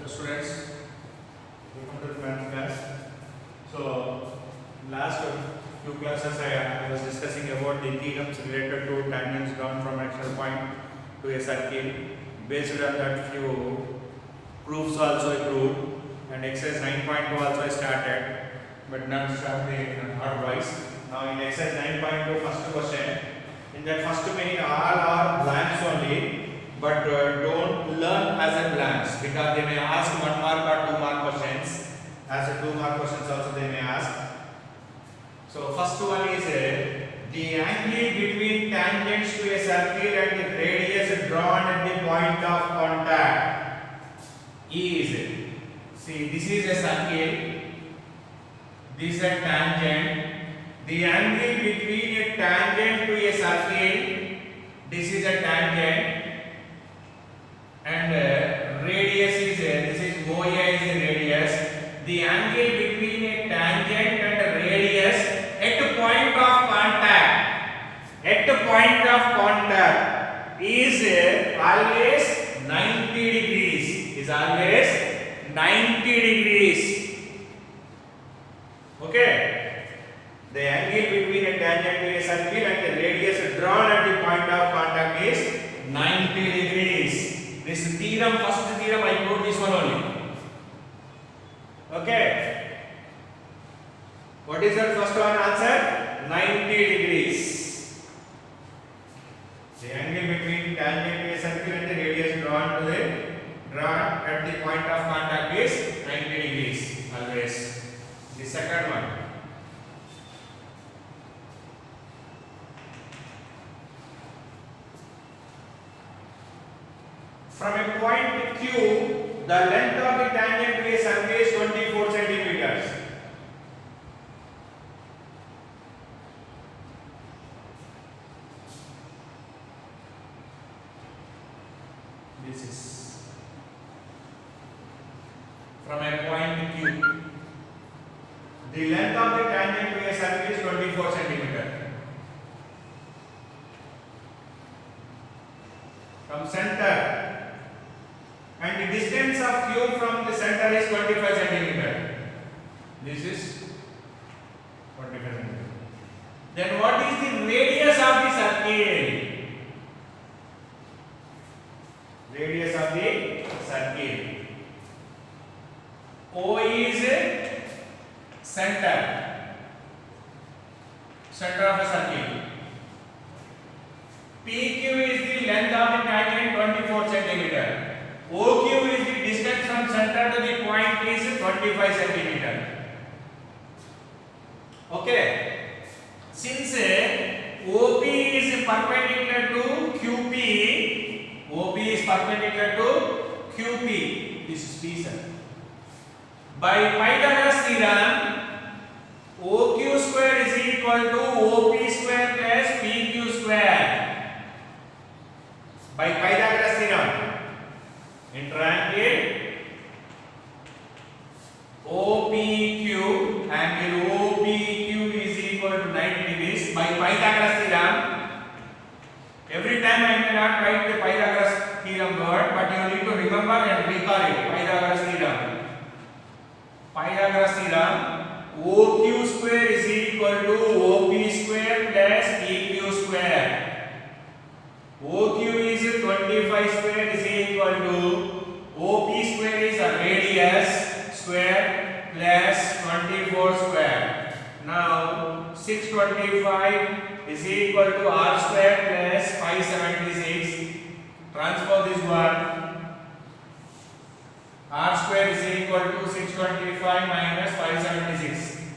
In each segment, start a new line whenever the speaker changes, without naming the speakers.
students, welcome to the math class. So, last few classes I was discussing about the theorems related to tangents drawn from axial point to a circle. Based on that, few proofs also proved, and exercise 9.2 also I started, but not start in otherwise. Now in exercise 9.2, first question. In that first many all are blanks only. But don't learn as a blanks, because they may ask 1 mark or 2 mark questions. As a 2 mark questions also they may ask. So first one is the angle between tangents to a circle and the radius drawn at the point of contact is, see, this is a circle, this is a tangent. The angle between a tangent to a circle, this is a tangent, and radius is this is OA is the radius. The angle between a tangent and a radius at point of contact is always 90 degrees. Is always 90 degrees. Okay. The angle between a tangent to a circle and the radius drawn at the point of contact is 90 degrees. This theorem, first theorem, I proved this one only. Okay. What is that first one answer? 90 degrees. The angle between tangent to a circle and the radius drawn at the point of contact is 90 degrees always. The second one. From a point Q, the length of the tangent to a circle is 24 centimeters. This is from a point Q. The length of the tangent to a circle is 24 centimeters. From center. And the distance of Q from the center is 25 centimeter. This is 25 centimeter. Then what is the radius of the circle? Radius of the circle. O is center. Center of a circle. PQ is the length of the tangent 24 centimeter. OQ is the distance from center to the point is 25 centimeter. Okay. Since OP is perpendicular to QP, OP is perpendicular to QP. This is P, sir. By Pythagoras theorem, OQ square is equal to OP square plus PQ square. By Pythagoras theorem. In triangle OPQ, angle OPQ is equal to 90 degrees. By Pythagoras theorem, every time I may not write the Pythagoras theorem word, but you need to remember and recall it. Pythagoras theorem. Pythagoras theorem, OQ square is equal to OP square plus PQ square. OQ is 25 square is equal to OP square is a radius square plus 24 square. Now 625 is equal to R square plus 576. Transpose this one. R square is equal to 625 minus 576.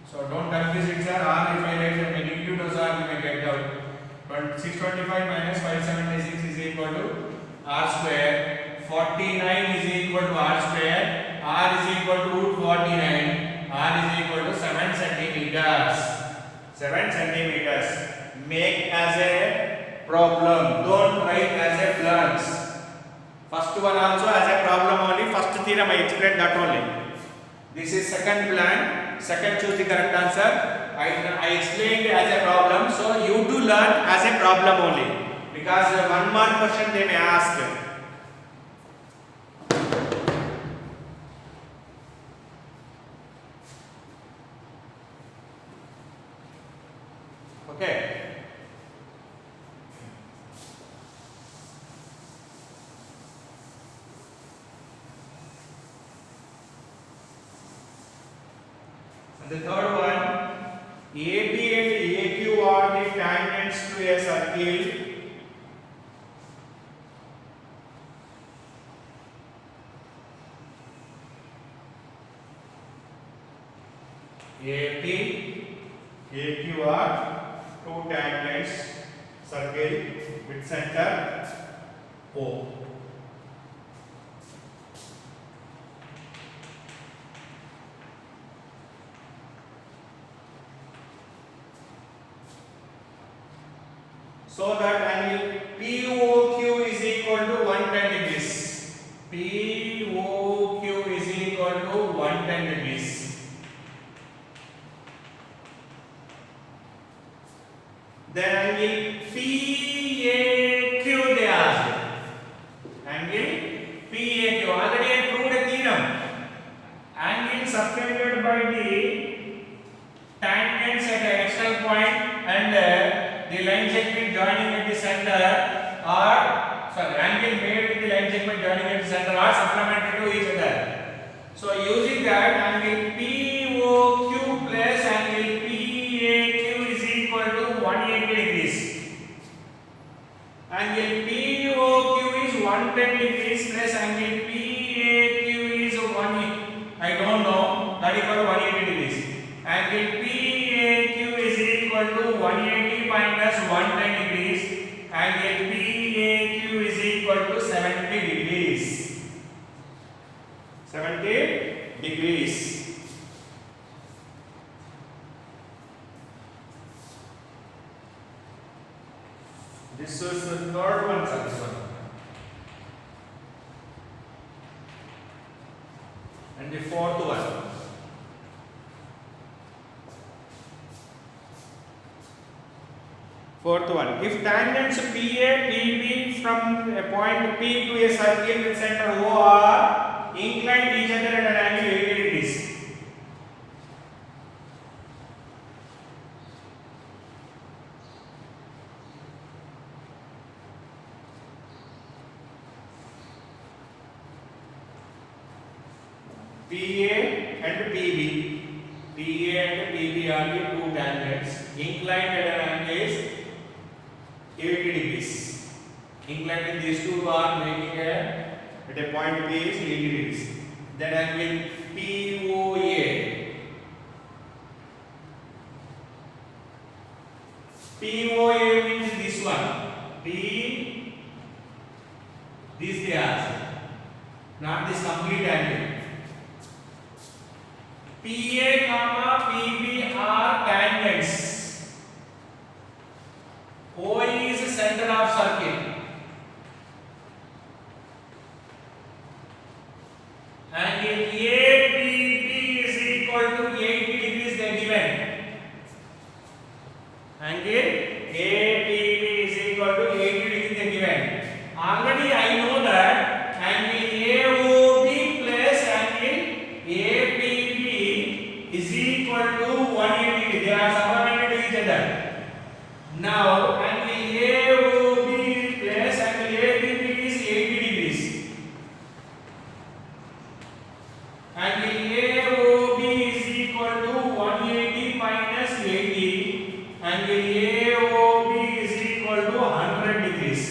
So don't confuse it, sir. R if I write the negative to R, you may get out. But 625 minus 576 is equal to R square. 49 is equal to R square. R is equal to root 49. R is equal to 7 centimeters. 7 centimeters. Make as a problem. Don't write as a blanks. First one also as a problem only. First theorem I explained that only. This is second plan. Second choose the correct answer. I explained as a problem. So you to learn as a problem only. Because 1 mark question they may ask. And the third one, AB and AQ are the tangents to a circle. AP, AQ are two tangents circle with center O. So that angle POQ is equal to 110 degrees. POQ is equal to 110 degrees. Then angle PAQ they asked. Angle PAQ. Already I proved a theorem. Angle separated by the tangents at an external point and the line segment joining at the center are angle made with the line segment joining at the center are supplementary to each other. So using that, angle POQ plus angle PAQ is equal to 180 degrees. Angle POQ is 110 degrees plus angle PAQ is 1, I don't know, that is equal to 180 degrees. Angle PAQ is equal to 180 minus 110 degrees. Angle PAQ is equal to 70 degrees. 70 degrees. This is the third one, sir. This one. And the fourth one. Fourth one. If tangents PA, PB from a point P to a circle with center O are inclined each other at an angle 80 degrees. PA and PB. PA and PB are the two tangents inclined at an angle 80 degrees. Inclined in these two are making at a point P is 80 degrees. Then angle POA. POA means this one. P. This they ask. Not this complete angle. PA comma PB are tangents. O is the center of circle. Angle APB is equal to 80 degrees they given. Angle APB is equal to 80 degrees they given. Already I know that angle AOB plus angle APB is equal to 180. They are supplementary to each other. Now angle AOB plus angle ABB is 80 degrees. Angle AOB is equal to 180 minus 80. Angle AOB is equal to 100 degrees.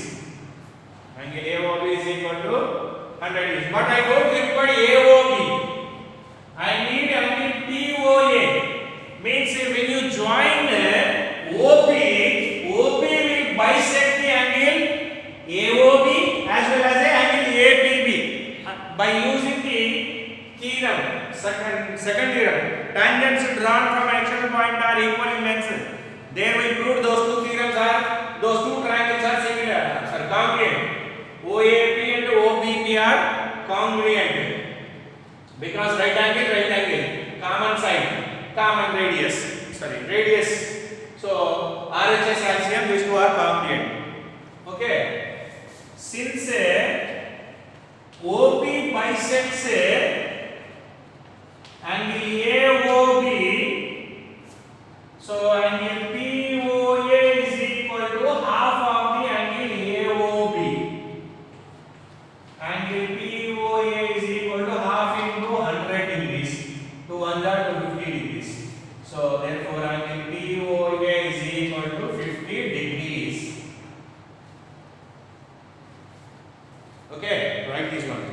Angle AOB is equal to 100 degrees. But I don't require AOB. I need angle POA. Means when you join OP will bisect the angle AOB as well as the angle APB by using the theorem, second theorem. Tangents drawn from an external point are equal in length. There we proved those two theorems are, those two triangles are similar, congruent. OAP and OBP are congruent because right angle, common side, common radius. So RHS LCM, these two are congruent. Okay. Since OP bisects angle AOB, so angle POA is equal to half of the angle AOB. Angle POA is equal to half into 100 degrees. 250 degrees. Okay, write this one.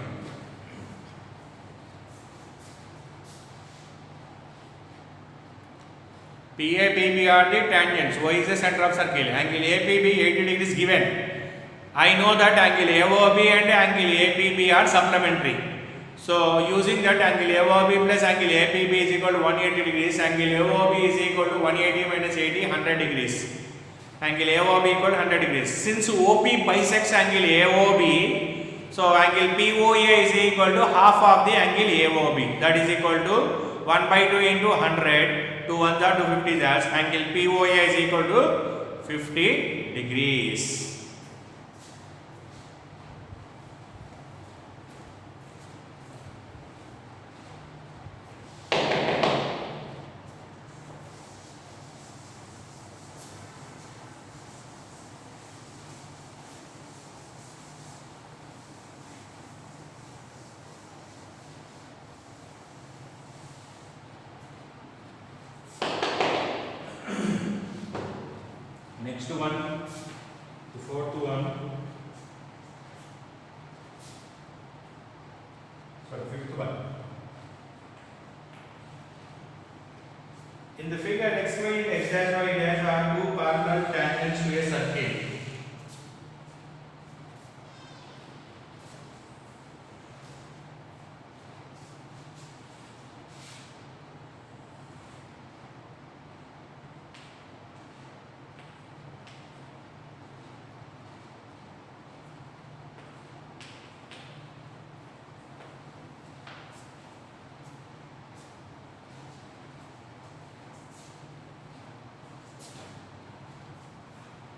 PA, PB are the tangents. O is the center of circle. Angle APB 80 degrees given. I know that angle AOB and angle APB are supplementary. So using that, angle AOB plus angle APB is equal to 180 degrees. Angle AOB is equal to 180 minus 80, 100 degrees. Angle AOB equal to 100 degrees. Since OP bisects angle AOB, so angle POA is equal to half of the angle AOB. That is equal to 1 by 2 into 100. 2 ones are 250 that's angle POA is equal to 50 degrees. Next one, the fourth one, sorry, fifth one. In the figure, x y and x dash y dash are two parallel tangents to a circle.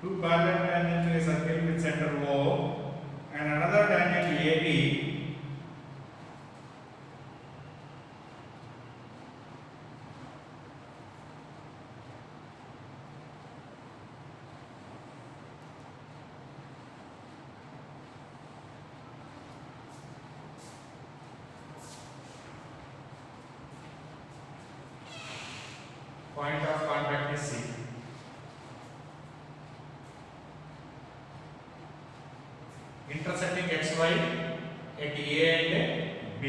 Two parallel tangents to a circle with center O and another tangent AB point of contact is C. Intersecting xy at A and B.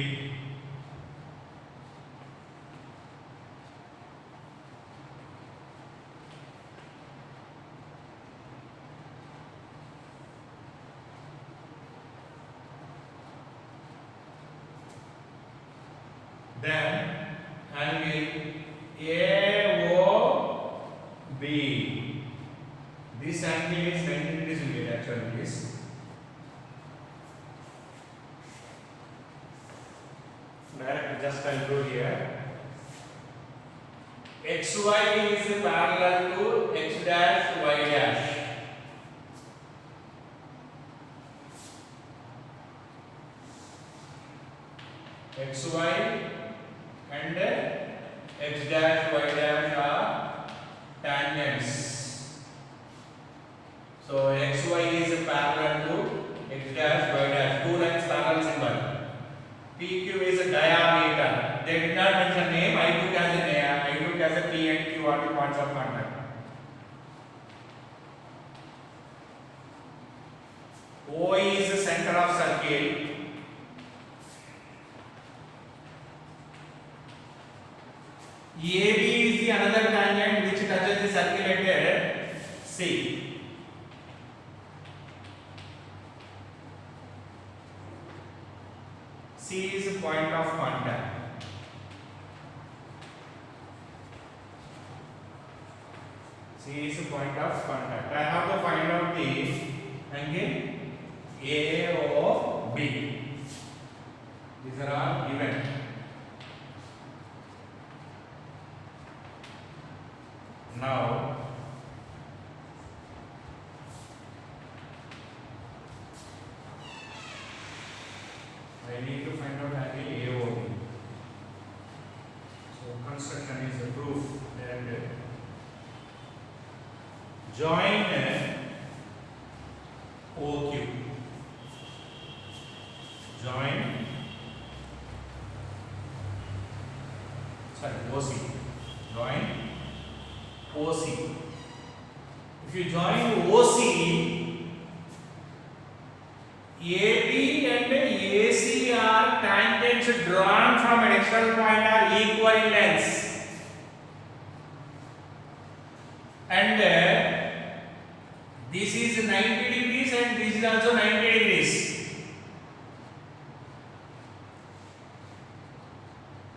Then angle AOB. This angle is 90 degrees only actually is. Direct just I'll do here. XY is parallel to X dash Y dash. XY and X dash Y dash are tangents. So XY is parallel to X dash Y dash. Two lines parallel symbol. PQ is a diameter. They did not mention name. I took as a name. I took as a P and Q are the points of contact. O is the center of circle. AB is the another tangent which touches the circle at C. C is a point of contact. C is a point of contact. I have to find out the angle AOB. These are all given. Now I need to find out angle AOB. So construction is the proof and join OQ. Join OC. Join OC. If you join OC, AB and AC are tangents drawn from an external point are equal in length, and this is 90 degrees and this is also 90 degrees.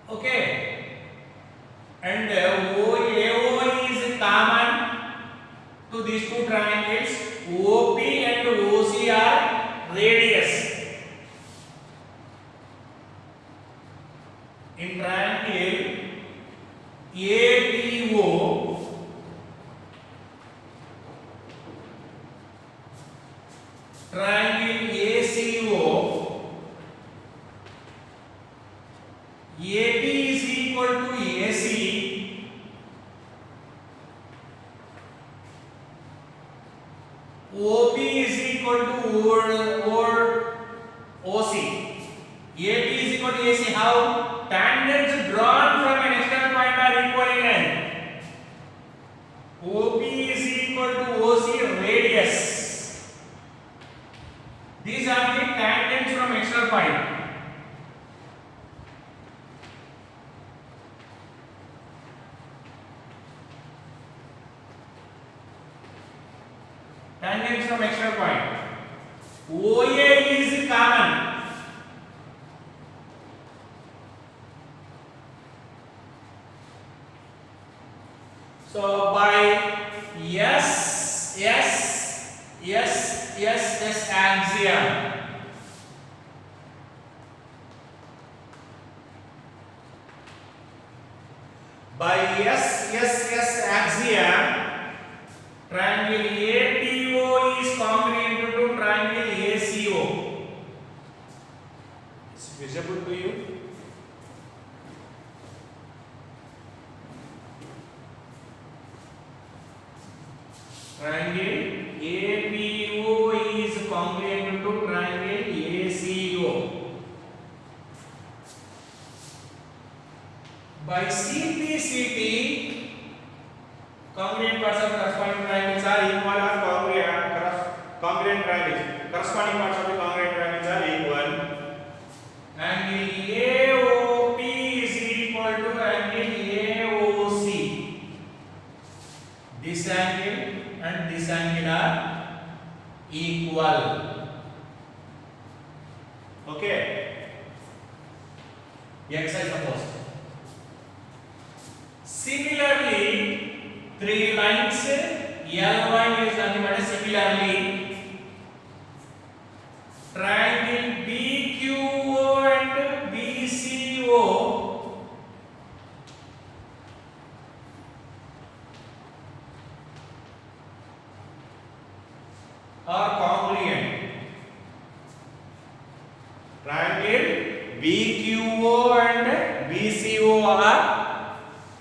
Okay, and AO is common to these two triangles. OP and OC are radius. In triangle APO, triangle ACO, AB is equal to AC, OB is equal to OC. AB is equal to AC. How? Tangents drawn from an external point are equal in length. OB is equal to OC radius. These are the tangents from external point. Tangents from external point. OA is common. So by S axiom, by S axiom, triangle ATO is congruent to triangle ACO. Is it visible to you? Triangle APO is congruent to triangle ACO. By CPCT, congruent parts of corresponding triangles are equal or congruent triangles. Corresponding parts of the congruent triangles are equal. Angle AOP is equal to angle AOC. This angle and this angle are equal. Okay. Exercise supposed. Similarly, three lines L1 is nothing but similarly triangle BQO and BCO are congruent. Triangle BQO and BCO are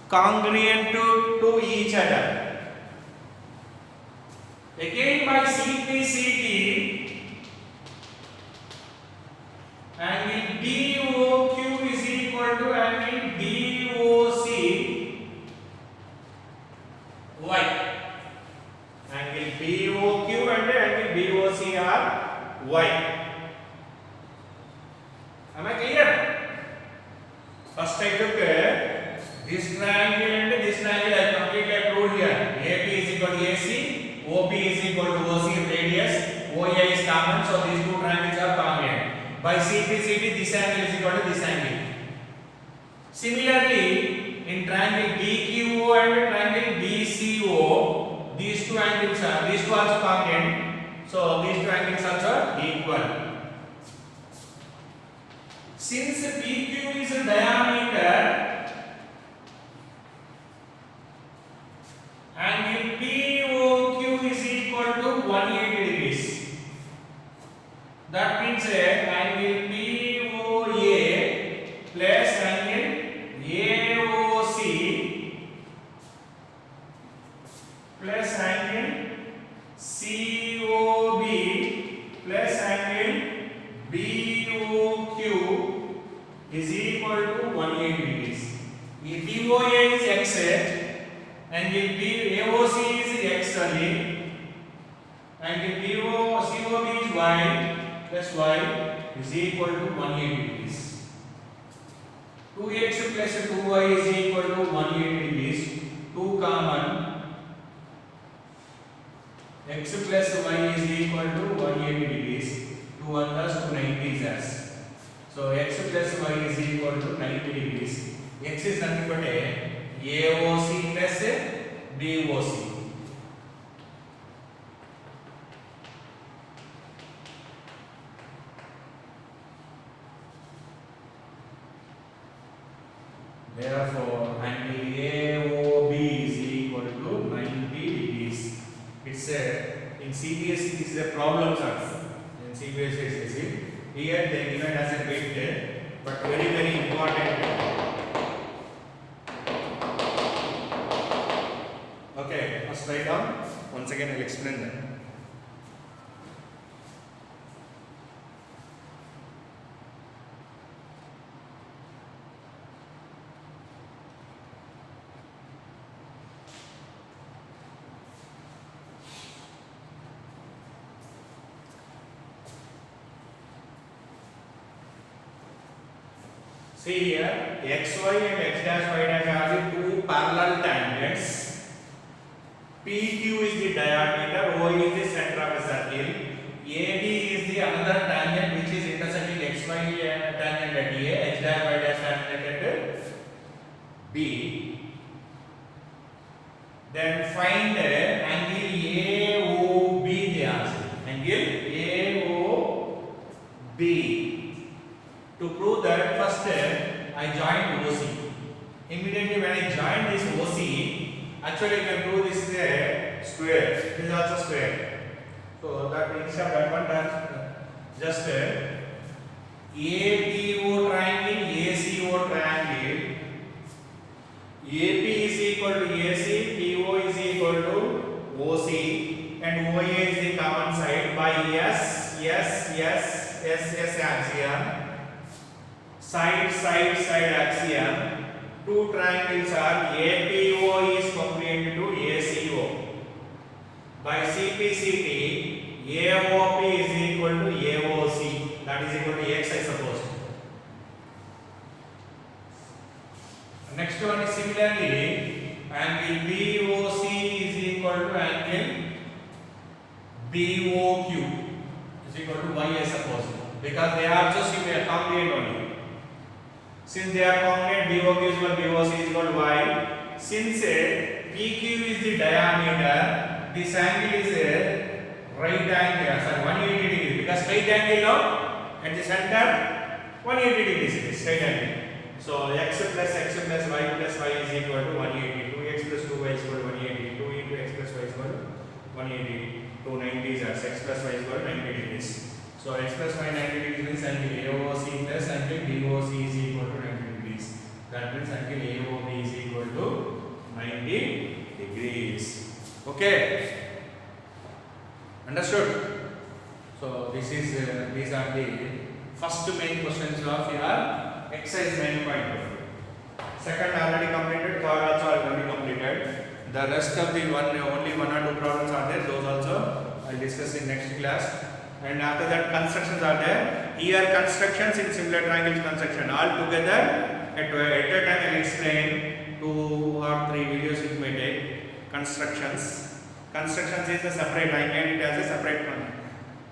congruent to each other. Again by CPCT, angle BOQ is equal to angle BOC y. Angle BOQ and angle BOC are y. Am I clear? First I took this triangle and this triangle I completely proved here. AP is equal to AC, OB is equal to OC radius, OA is common, so these two triangles are congruent. By CPCT, this angle is equal to this angle. Similarly, in triangle BQO and triangle BCO, these two are also congruent, so these two angles also equal. Since BQ is a diameter, angle POQ is equal to 180 degrees. That means angle POA plus angle AOC plus angle COB plus angle BOQ is equal to 180 degrees. If BOA is x angle AOC is x only, angle COB is y, plus y is equal to 180 degrees. 2x plus 2y is equal to 180 degrees. 2 common. X plus y is equal to 180 degrees. 2 1 plus 290 is as. So x plus y is equal to 90 degrees. X is nothing but AOC plus BOC. Therefore, angle AOB is equal to 90 degrees. It's in CBSE this is a problem sir. In CBSE here they given as a bit, but very important. Okay, first write down. Once again, I'll explain that. See here, xy and x dash y dash are the two parallel tangents. PQ is the diameter, OE is the center of the circle. AB is the another tangent which is intersecting xy tangent at A, x dash y dash tangent at B. Then find angle AOB they ask. Angle AOB. To prove that, first I joined OC. Immediately when I join this OC, actually you can prove this is a square. This is also square. So that instead of that one, just ABO triangle, ACO triangle. AP is equal to AC, PO is equal to OC, and OA is the common side by S axiom. Side axiom. Two triangles are APO is congruent to ACO. By CPCT, AOP is equal to AOC. That is equal to X, I suppose. Next one is similarly, angle BOC is equal to angle BOQ is equal to Y, I suppose. Because they are just congruent only. Since they are congruent, BOQ is equal to BOC is equal to Y. Since PQ is the diameter, this angle is a right angle, sorry, 180 degrees. Because straight angle now at the center, 180 degrees it is straight angle. So x plus y is equal to 180. 2x plus 2y is equal to 180. 2 into x plus y is equal to 180. 290 is x plus y is equal to 90 degrees. So x plus y 90 degrees means angle AOC plus angle BOC is equal to 90 degrees. That means angle AOB is equal to 90 degrees. Okay, understood? So these are the first main questions of your exercise 9.2. Second already completed, third also already completed. The rest of the only 1 or 2 problems are there. Those also I'll discuss in next class. And after that, constructions are there. Here constructions in similar triangles construction all together at a time I'll explain 2 or 3 videos it may take. Constructions is a separate, I can it as a separate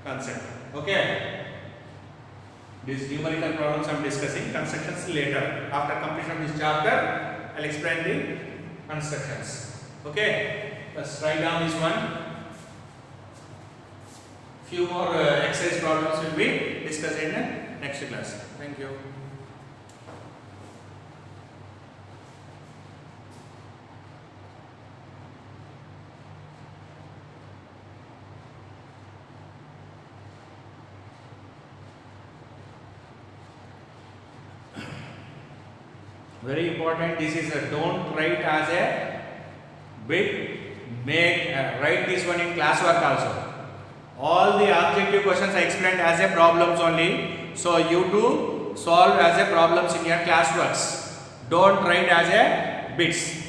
concept. Okay, these numerical problems I'm discussing, constructions later. After completion of this chapter I'll explain the constructions. Okay, let's write down this one. Few more exercise problems will be discussed in the next class. Thank you. Very important, this is a don't write as a bit, write this one in classwork also. All the objective questions I explained as a problems only, so you do solve as a problems in your classworks. Don't write as a bits.